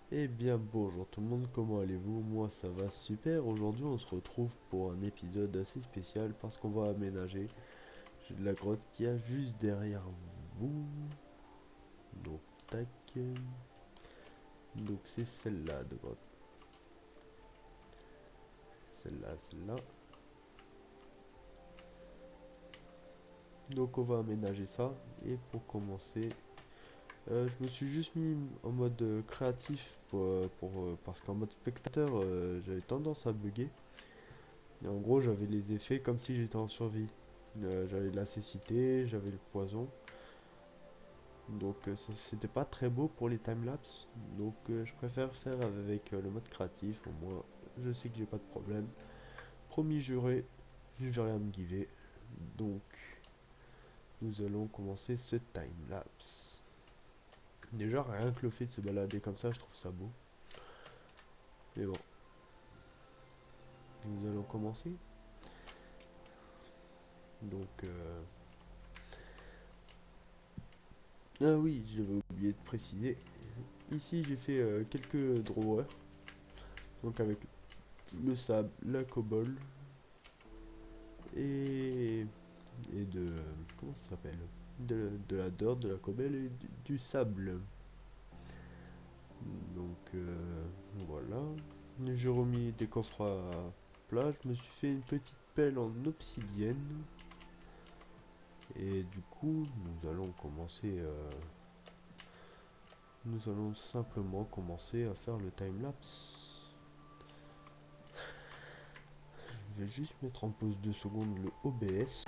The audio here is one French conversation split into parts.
Eh bien bonjour tout le monde, comment allez-vous? Moi ça va super. Aujourd'hui on se retrouve pour un épisode assez spécial parce qu'on va aménager la grotte qu'il y a juste derrière vous. Donc tac. Donc c'est celle-là de grotte. Celle-là, celle-là. Donc on va aménager ça. Et pour commencer, je me suis juste mis en mode créatif parce qu'en mode spectateur j'avais tendance à bugger. Et en gros j'avais les effets comme si j'étais en survie. J'avais la cécité, j'avais le poison. Donc c'était pas très beau pour les timelapses. Donc je préfère faire avec le mode créatif. Au moins je sais que j'ai pas de problème. Promis juré, je vais rien me giver. Donc nous allons commencer ce timelapse. Déjà rien que le fait de se balader comme ça, je trouve ça beau. Mais bon, nous allons commencer. Donc ah oui, j'avais oublié de préciser. Ici j'ai fait quelques drawers. Donc avec le sable, la cobble et de comment ça s'appelle, de la dirt, de la cobble et du sable. Donc voilà, j'ai remis des coffres à plat. Je me suis fait une petite pelle en obsidienne et du coup nous allons simplement commencer à faire le time lapse. Je vais juste mettre en pause 2 secondes le OBS.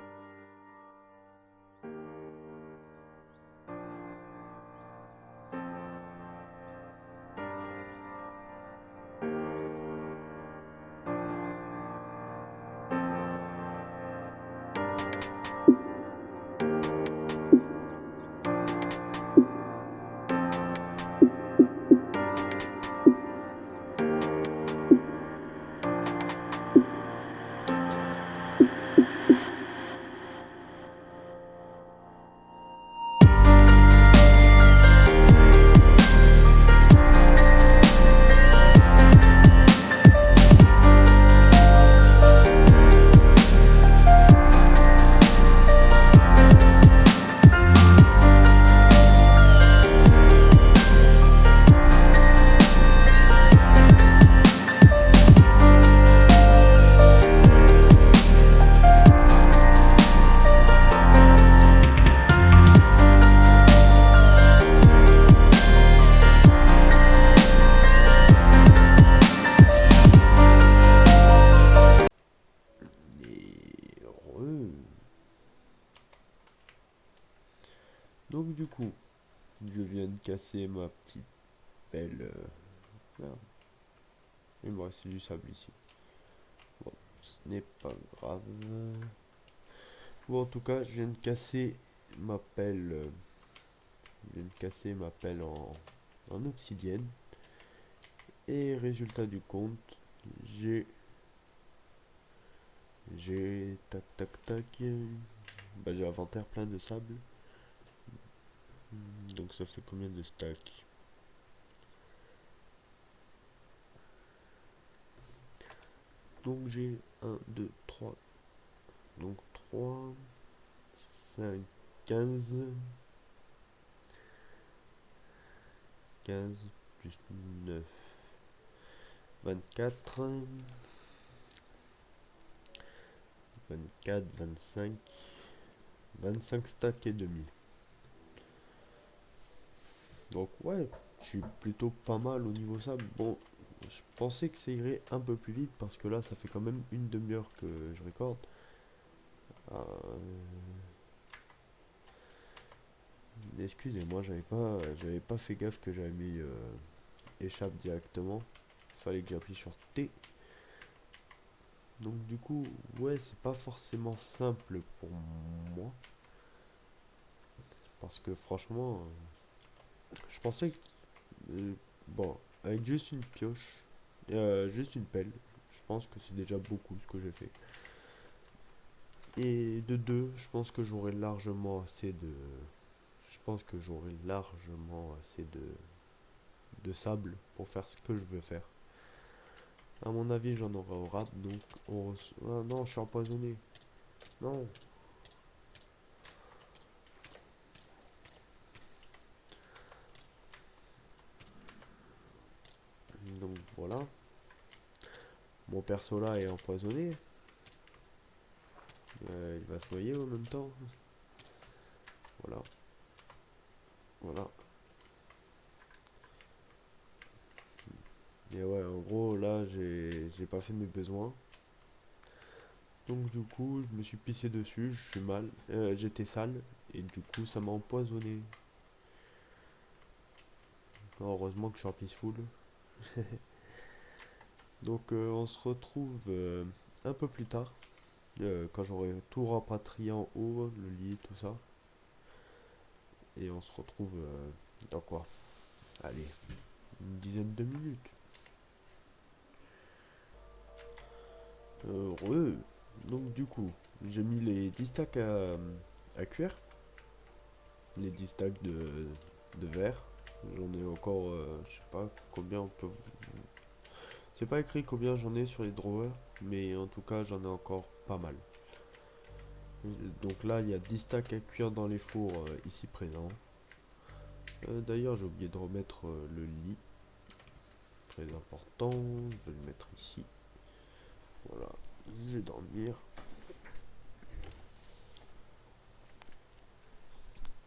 Et donc du coup, je viens de casser ma petite pelle. Merde, il me reste du sable ici. Bon, ce n'est pas grave. Bon, en tout cas, je viens de casser ma pelle. Je viens de casser ma pelle en obsidienne. Et résultat du compte, j'ai. J'ai. Tac tac tac. Bah, j'ai inventaire plein de sable. Donc ça fait combien de stacks? Donc j'ai un 2 3. Donc 3 5 15. 15 plus 9. 24. 24, 25. 25 stacks et demi. Donc ouais, je suis plutôt pas mal au niveau sable. Bon, je pensais que ça irait un peu plus vite parce que là, ça fait quand même une demi-heure que je recorde. Excusez-moi, j'avais pas fait gaffe que j'avais mis échappe directement. Fallait que j'appuie sur T. Donc du coup, ouais, c'est pas forcément simple pour moi. Parce que franchement, je pensais que... bon, avec juste une pioche, juste une pelle, je pense que c'est déjà beaucoup ce que j'ai fait. Et de deux, je pense que j'aurai largement assez de... Je pense que j'aurai largement assez de sable pour faire ce que je veux faire. À mon avis, j'en aurai au rap, donc ah non, je suis empoisonné. Non. Donc voilà. Mon perso là est empoisonné. Il va se noyer en même temps. Voilà. Voilà. Et ouais, en gros, là, j'ai pas fait mes besoins. Donc du coup, je me suis pissé dessus, je suis mal. J'étais sale. Et du coup, ça m'a empoisonné. Heureusement que je suis en peaceful. Donc on se retrouve un peu plus tard. Quand j'aurai tout rapatrié en haut, le lit, tout ça. Et on se retrouve dans quoi? Allez, une dizaine de minutes. Heureux. Donc du coup, j'ai mis les 10 stacks à cuire. Les 10 stacks de verre. J'en ai encore, je sais pas combien on peut... C'est pas écrit combien j'en ai sur les drawers, mais en tout cas j'en ai encore pas mal. Donc là il y a 10 stacks à cuire dans les fours ici présents. D'ailleurs j'ai oublié de remettre le lit. Très important, je vais le mettre ici. Voilà, je vais dormir.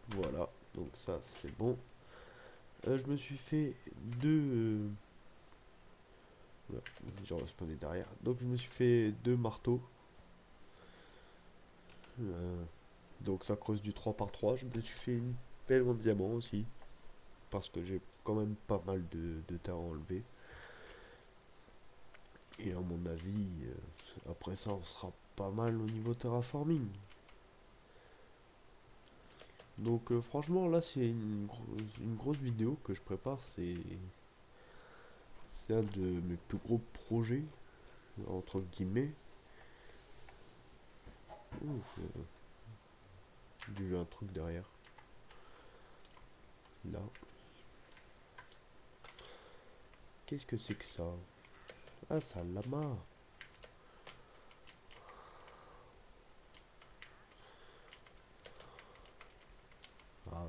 Voilà, donc ça c'est bon. Je me suis fait deux... J'ai respawné derrière. Donc je me suis fait deux marteaux. Donc ça creuse du 3 par 3. Je me suis fait une pelle en diamant aussi. Parce que j'ai quand même pas mal de terre à enlever. Et à mon avis, après ça on sera pas mal au niveau terraforming. Donc franchement là c'est une grosse vidéo que je prépare. C'est un de mes plus gros projets, entre guillemets. J'ai vu un truc derrière. Là. Qu'est-ce que c'est que ça? Ah, c'est un lama. Ah.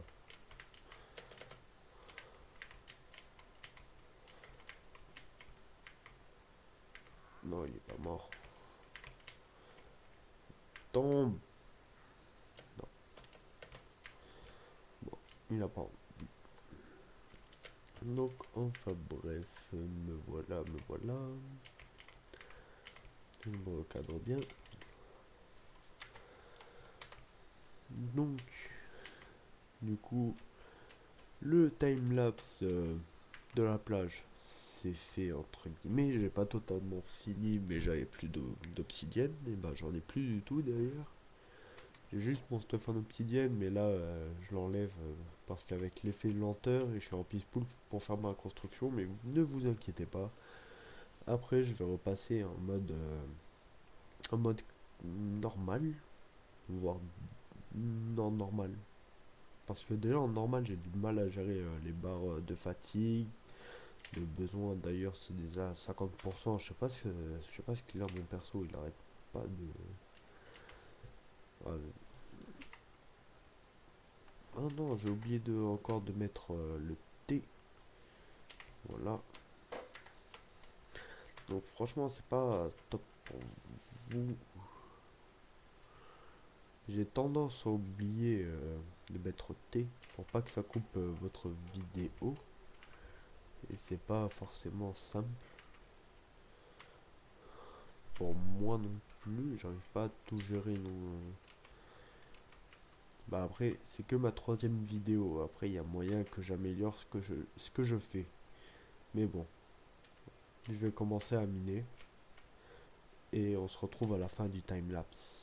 Non, il est pas mort. Tombe. Non. Bon, il a pas envie. Donc, enfin bref, me voilà, me voilà. Je me recadre bien. Donc, du coup, le timelapse de la plage, c'est fait entre guillemets. J'ai pas totalement fini, mais j'avais plus d'obsidienne. Et bah, j'en ai plus du tout derrière. J'ai juste mon stuff en obsidienne, mais là, je l'enlève parce qu'avec l'effet de lenteur, et je suis en peaceful pour faire ma construction. Mais ne vous inquiétez pas. Après, je vais repasser en mode normal, voire non normal. Parce que déjà en normal, j'ai du mal à gérer les barres de fatigue. Le besoin d'ailleurs, c'est déjà à 50%. Je sais pas ce qu'il a mon perso, il arrête pas de. Ah, ah non, j'ai oublié encore de mettre le thé. Voilà. Donc franchement, c'est pas top pour vous. J'ai tendance à oublier de mettre thé pour pas que ça coupe votre vidéo. Et c'est pas forcément simple. Pour moi non plus, j'arrive pas à tout gérer non. Bah après, c'est que ma troisième vidéo. Après, il y a moyen que j'améliore ce que je fais. Mais bon, je vais commencer à miner. Et on se retrouve à la fin du timelapse.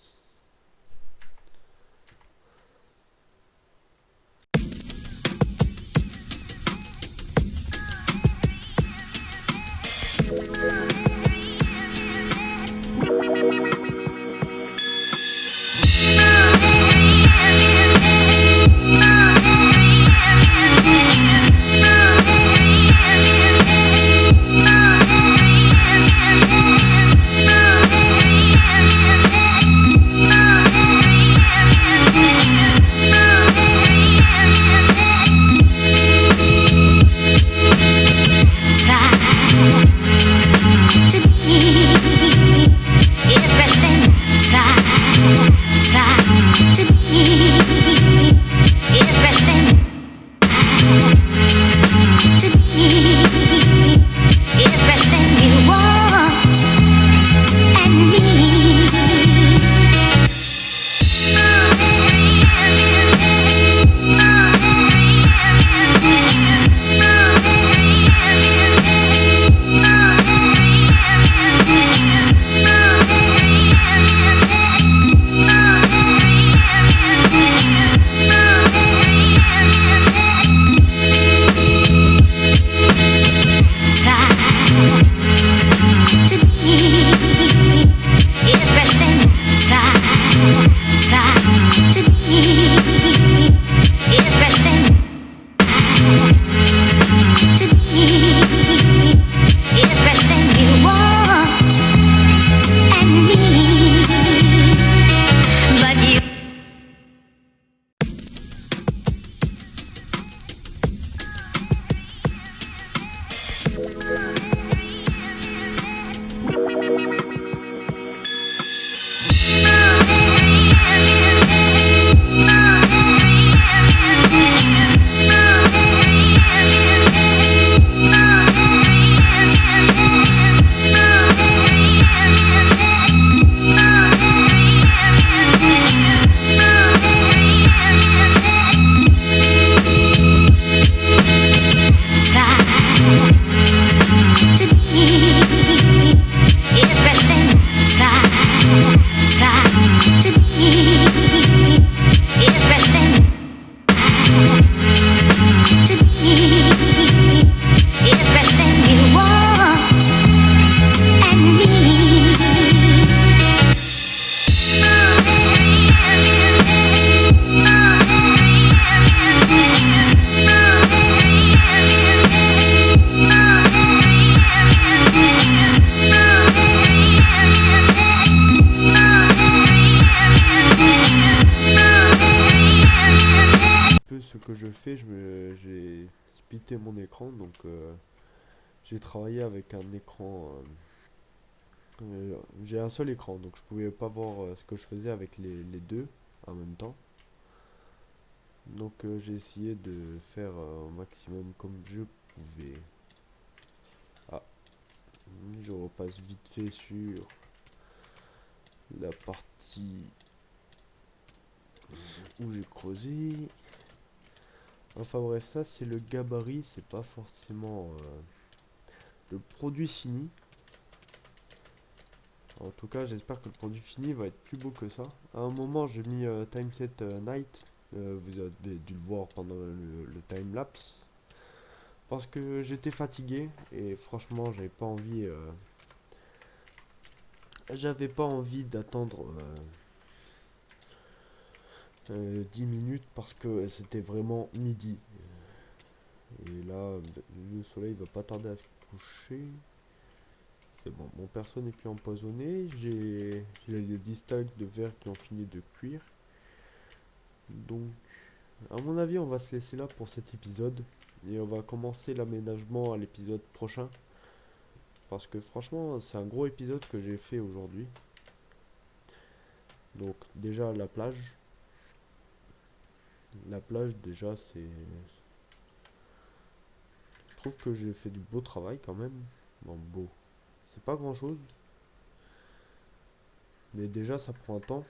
everything you want and need, but you ce que je fais, j'ai splitté mon écran, donc j'ai travaillé avec un écran. J'ai un seul écran, donc je pouvais pas voir ce que je faisais avec les deux en même temps. Donc j'ai essayé de faire au maximum comme je pouvais. Ah, je repasse vite fait sur la partie où j'ai creusé. Enfin bref, ça c'est le gabarit, c'est pas forcément le produit fini. En tout cas, j'espère que le produit fini va être plus beau que ça. À un moment, j'ai mis timeset night. Vous avez dû le voir pendant le time lapse. Parce que j'étais fatigué et franchement, j'avais pas envie d'attendre 10 minutes parce que c'était vraiment midi. Et là, le soleil va pas tarder à se coucher. C'est bon, mon perso n'est plus empoisonné. J'ai les 10 stacks de verre qui ont fini de cuire. Donc, à mon avis, on va se laisser là pour cet épisode. Et on va commencer l'aménagement à l'épisode prochain. Parce que franchement, c'est un gros épisode que j'ai fait aujourd'hui. Donc, déjà, la plage. La plage, déjà, c'est... Je trouve que j'ai fait du beau travail quand même. Bon, beau. C'est pas grand chose. Mais déjà, ça prend un temps.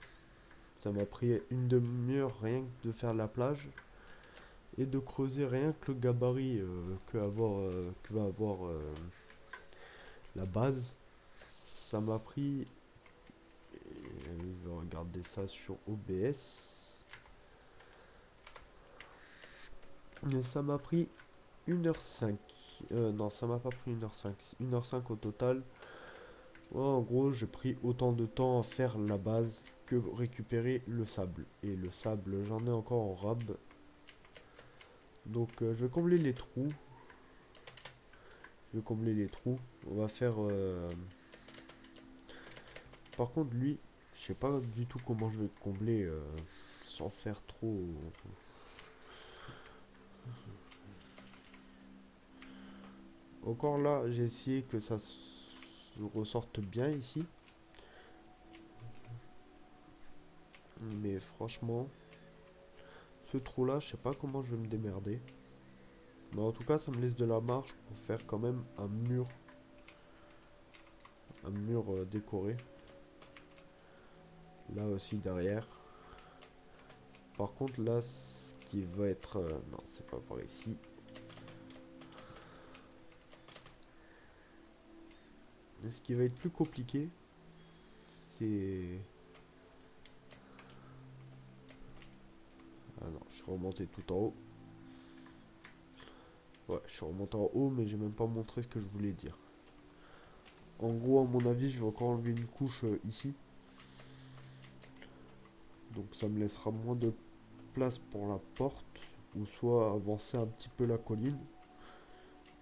Ça m'a pris une demi-heure rien que de faire la plage. Et de creuser rien que le gabarit que va avoir la base. Ça m'a pris... Je vais regarder ça sur OBS. Mais ça m'a pris 1h05. Non, ça m'a pas pris 1h05. 1h05 au total. Ouais, en gros, j'ai pris autant de temps à faire la base que récupérer le sable. Et le sable, j'en ai encore en rab. Donc, je vais combler les trous. Je vais combler les trous. On va faire... Par contre, lui, je sais pas du tout comment je vais le combler sans faire trop... Encore là, j'ai essayé que ça se ressorte bien ici. Mais franchement, ce trou là, je sais pas comment je vais me démerder. Mais en tout cas, ça me laisse de la marge pour faire quand même un mur. Un mur décoré. Là aussi derrière. Par contre là, ce qui va être... non, c'est pas par ici. Et ce qui va être plus compliqué, c'est... Ah non, je suis remonté tout en haut. Ouais, je suis remonté en haut, mais j'ai même pas montré ce que je voulais dire. En gros, à mon avis, je vais encore enlever une couche ici. Donc ça me laissera moins de place pour la porte. Ou soit avancer un petit peu la colline.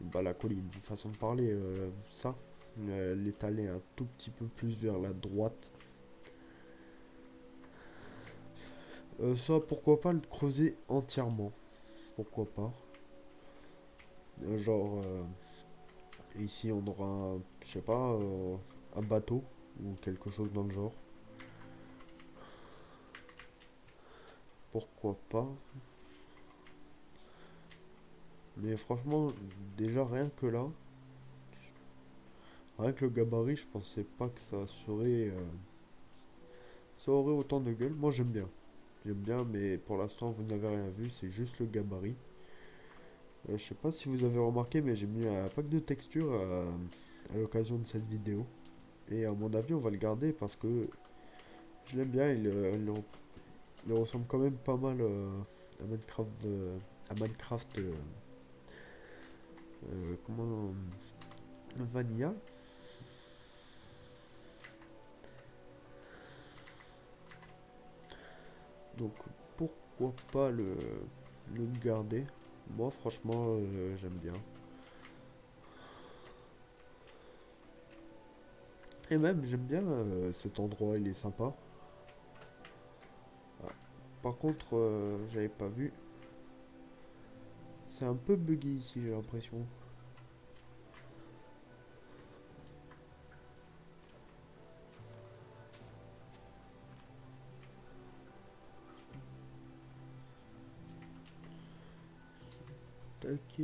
Bah la colline, façon de parler, ça. L'étaler un tout petit peu plus vers la droite. Ça, pourquoi pas le creuser entièrement. Pourquoi pas. Genre, ici on aura, je sais pas, un bateau ou quelque chose dans le genre. Pourquoi pas. Mais franchement, déjà rien que là, rien que le gabarit, je pensais pas que ça serait, ça aurait autant de gueule. Moi j'aime bien. J'aime bien, mais pour l'instant vous n'avez rien vu, c'est juste le gabarit. Je sais pas si vous avez remarqué, mais j'ai mis un pack de textures à l'occasion de cette vidéo. Et à mon avis, on va le garder parce que je l'aime bien. Il ressemble quand même pas mal à Minecraft. À Minecraft. Comment. Vanilla. Donc pourquoi pas le garder. Moi, franchement, j'aime bien. Et même, j'aime bien cet endroit, il est sympa. Ah, par contre, j'avais pas vu. C'est un peu buggy ici, j'ai l'impression. Tac.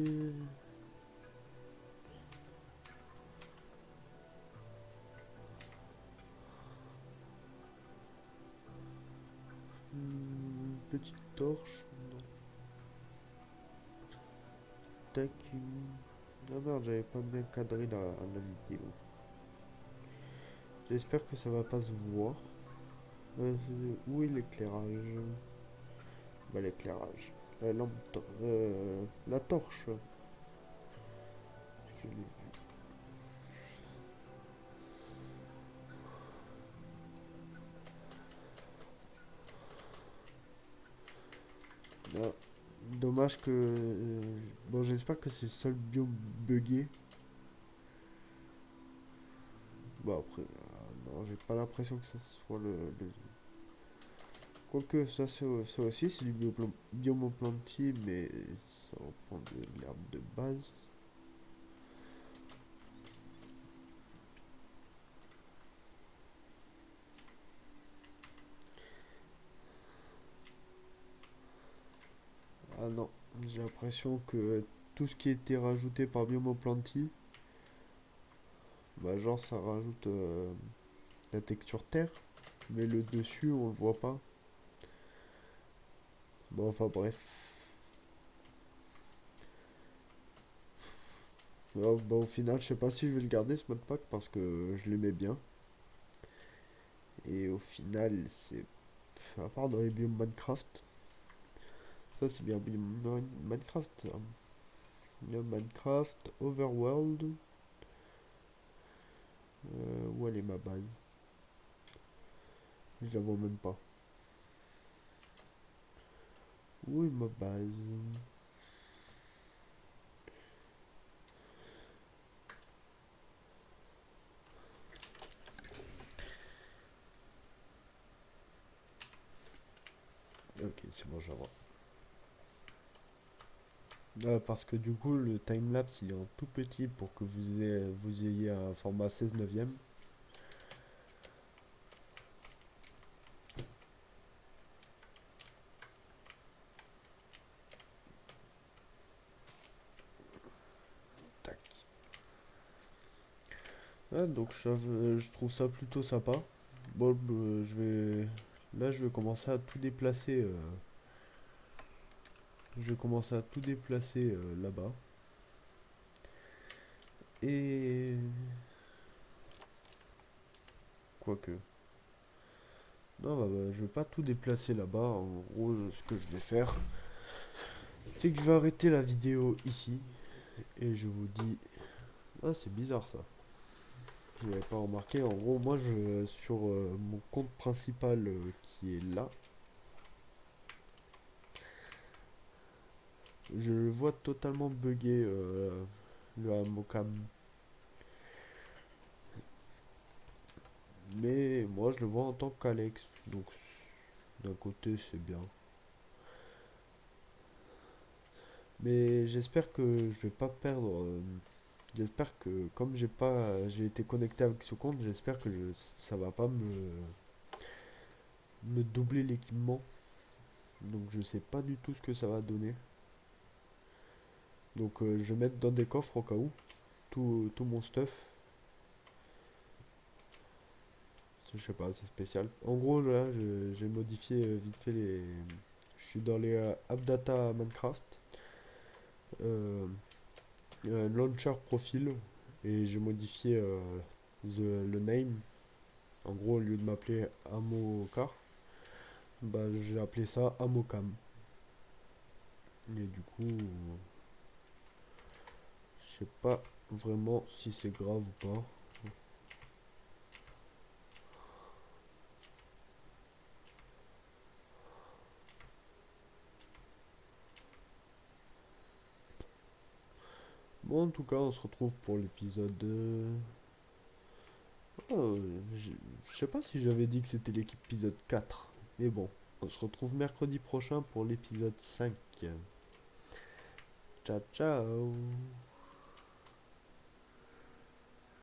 Petite torche. Non. Tac. Ah merde, j'avais pas bien cadré la vidéo. J'espère que ça va pas se voir. Où est l'éclairage? Bah l'éclairage. La lampe... la torche. Je l'ai vu. Ah, dommage que... bon, j'espère que c'est le seul biome buggé. Bon, après... non, j'ai pas l'impression que ça soit le... Quoique, ça aussi, c'est du biome plantier, mais ça reprend de l'herbe de base. Ah non, j'ai l'impression que tout ce qui a été rajouté par Biomoplanty, bah genre ça rajoute la texture terre, mais le dessus on le voit pas. Bon enfin bref. Bah, au final je sais pas si je vais le garder ce modpack parce que je l'aimais bien. Et au final c'est... à part dans les biomes Minecraft, ça c'est bien Minecraft. Ça. Il y a Minecraft, Overworld. Où elle est ma base? Je la vois même pas. Où est ma base? Ok, c'est bon, je la vois. Parce que du coup, le timelapse il est en tout petit pour que vous ayez un format 16 neuvième. Tac. Donc je trouve ça plutôt sympa. Bon, là, je vais commencer à tout déplacer. Je vais commencer à tout déplacer là-bas. Et quoique. Non, je vais pas tout déplacer là-bas. En gros, ce que je vais faire, c'est que je vais arrêter la vidéo ici. Et je vous dis... Ah, c'est bizarre ça. Je n'avais pas remarqué. En gros, moi, sur mon compte principal qui est là, je le vois totalement buggé. le Amocam. Mais moi je le vois en tant qu'Alex, donc d'un côté c'est bien. Mais j'espère que je vais pas perdre. J'espère que comme j'ai été connecté avec ce compte, j'espère que ça va pas me doubler l'équipement. Donc je sais pas du tout ce que ça va donner. Donc je vais mettre dans des coffres au cas où tout mon stuff. Je sais pas, c'est spécial. En gros là, j'ai modifié vite fait les. Je suis dans les AppData Minecraft. Euh, Launcher profil et j'ai modifié le name. En gros, au lieu de m'appeler Amocar, bah j'ai appelé ça Amocam. Et du coup, je sais pas vraiment si c'est grave ou pas. Bon, en tout cas, on se retrouve pour l'épisode. Oh, je sais pas si j'avais dit que c'était l'épisode 4. Mais bon, on se retrouve mercredi prochain pour l'épisode 5. Ciao, ciao.